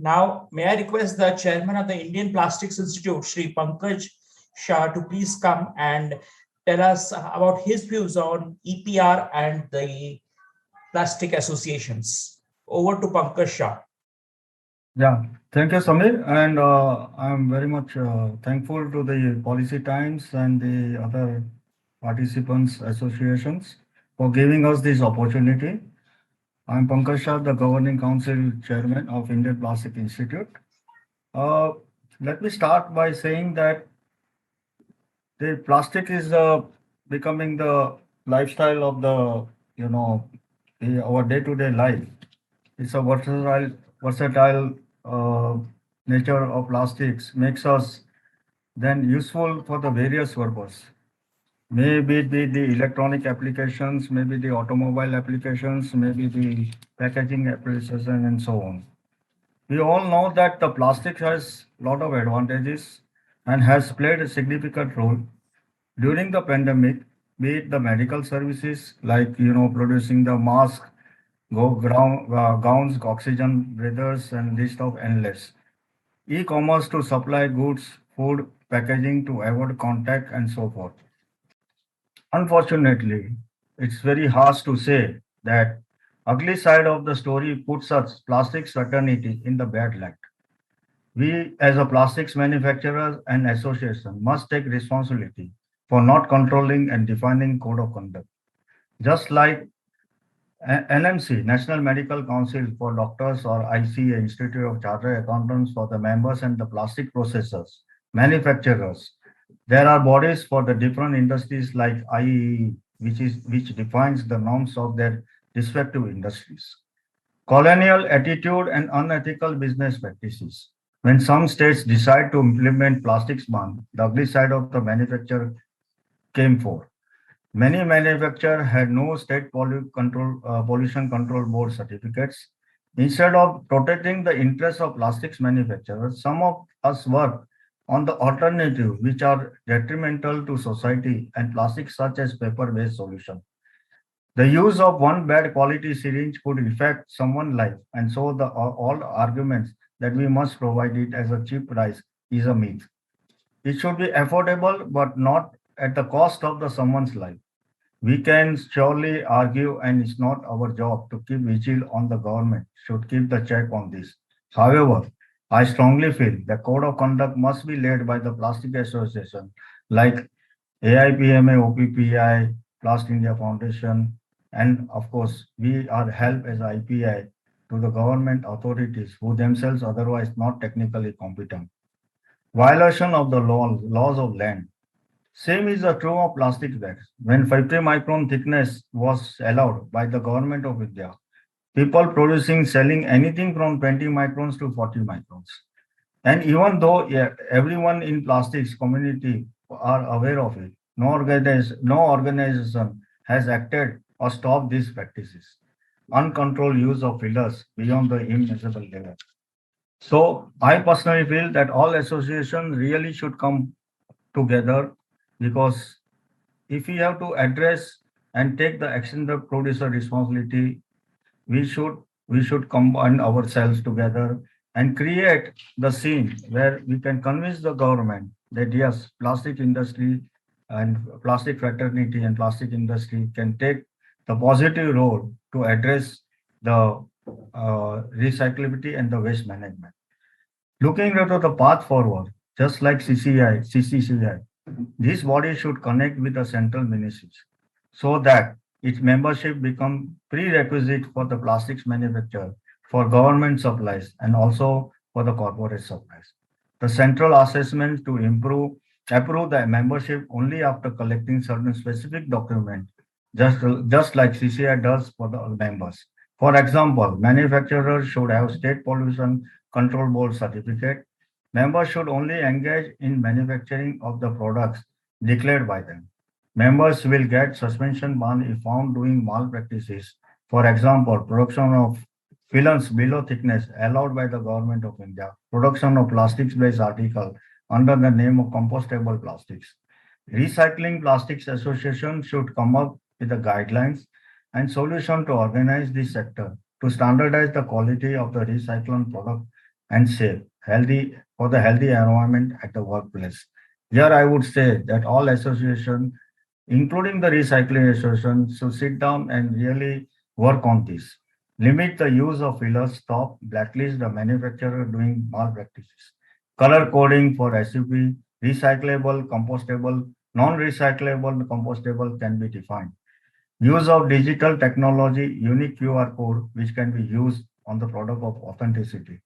Now, may I request the chairman of the Indian Plastics Institute, Sri Pankaj Shah, to please come and tell us about his views on EPR and the plastic associations. Over to Pankaj Shah. Yeah, thank you, Samir. And I'm very much thankful to the Policy Times and the other participants associations for giving us this opportunity. I'm Pankaj Shah, the Governing Council Chairman of Indian Plastic Institute. Uh, Let me start by saying that the plastic is becoming the lifestyle of our day-to-day life. It's a versatile uh, nature of plastics makes us then useful for the various purpose. Maybe it be the electronic applications, maybe the automobile applications, maybe the packaging applications, and so on. We all know that the plastic has a lot of advantages and has played a significant role during the pandemic, be it the medical services like producing the mask, gowns, oxygen breathers, and list of endless. E-commerce to supply goods, food, packaging to avoid contact, and so forth. Unfortunately, it's very harsh to say that ugly side of the story puts us plastic fraternity in the bad light. We, as a plastics manufacturers and association, must take responsibility for not controlling and defining code of conduct. Just like NMC, National Medical Council for Doctors, or ICA, Institute of Chartered Accountants for the members and the plastic processors, manufacturers. There are bodies for the different industries like IEE, which defines the norms of their respective industries. Colonial attitude and unethical business practices. When some states decide to implement plastics ban, the ugly side of the manufacture came forth. Many manufacturers had no state pollution control board certificates. Instead of protecting the interests of plastics manufacturers, some of us work on the alternative which are detrimental to society and plastics such as paper-based solution. The use of one bad quality syringe could affect someone's life, and so the all arguments that we must provide it as a cheap price is a myth. It should be affordable, but not at the cost of the someone's life. We can surely argue, and it's not our job to keep vigil on the government, should keep the check on this. However, I strongly feel the code of conduct must be led by the Plastic Association like AIPMA, OPPI, Plast India Foundation, and of course, we are help as IPI to the government authorities who themselves otherwise not technically competent. Violation of the laws of land. Same is true of plastic bags. When 50 micron thickness was allowed by the government of India, people producing selling anything from 20 microns to 40 microns. And even though everyone in plastics community are aware of it, no organization has acted or stopped these practices. Uncontrolled use of fillers beyond the immeasurable level. So I personally feel that all associations really should come together because if we have to address and take the extended producer responsibility, we should we should combine ourselves together and create the scene where we can convince the government that yes, plastic industry and plastic fraternity and plastic industry can take the positive role to address the recyclability and the waste management. Looking into the path forward, just like CCCI, this body should connect with the central ministries so that its membership become prerequisite for the plastics manufacturer, for government supplies, and also for the corporate supplies. The central assessment to approve the membership only after collecting certain specific documents, just like CCI does for the members. For example, manufacturers should have state pollution control board certificate. Members should only engage in manufacturing of the products declared by them. Members will get suspension ban if found doing malpractices. For example, production of films below thickness allowed by the government of India, production of plastics-based article under the name of compostable plastics. Recycling Plastics Association should come up with the guidelines and solution to organize this sector to standardize the quality of the recycled product and safe, healthy for the healthy environment at the workplace. Here, I would say that all associations, including the recycling association, should sit down and really work on this. Limit the use of fillers, stop, blacklist the manufacturer doing malpractices. Color coding for SUP, recyclable, compostable, non-recyclable, compostable can be defined. Use of digital technology, unique QR code, which can be used on the product of authenticity.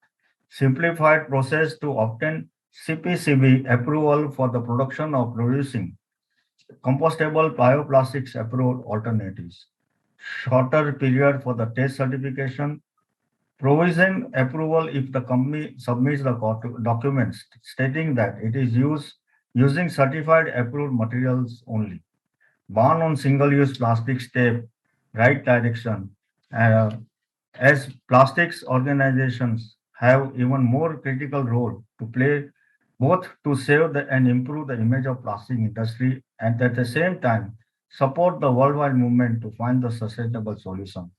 Simplified process to obtain CPCB approval for the production of producing compostable bioplastics approved alternatives. Shorter period for the test certification. Provision approval if the company submits the documents stating that it is using certified approved materials only. Ban on single-use plastic step, right direction. Uh, as plastics organizations have even more critical role to play both to save and improve the image of plastic industry and at the same time support the worldwide movement to find the sustainable solution.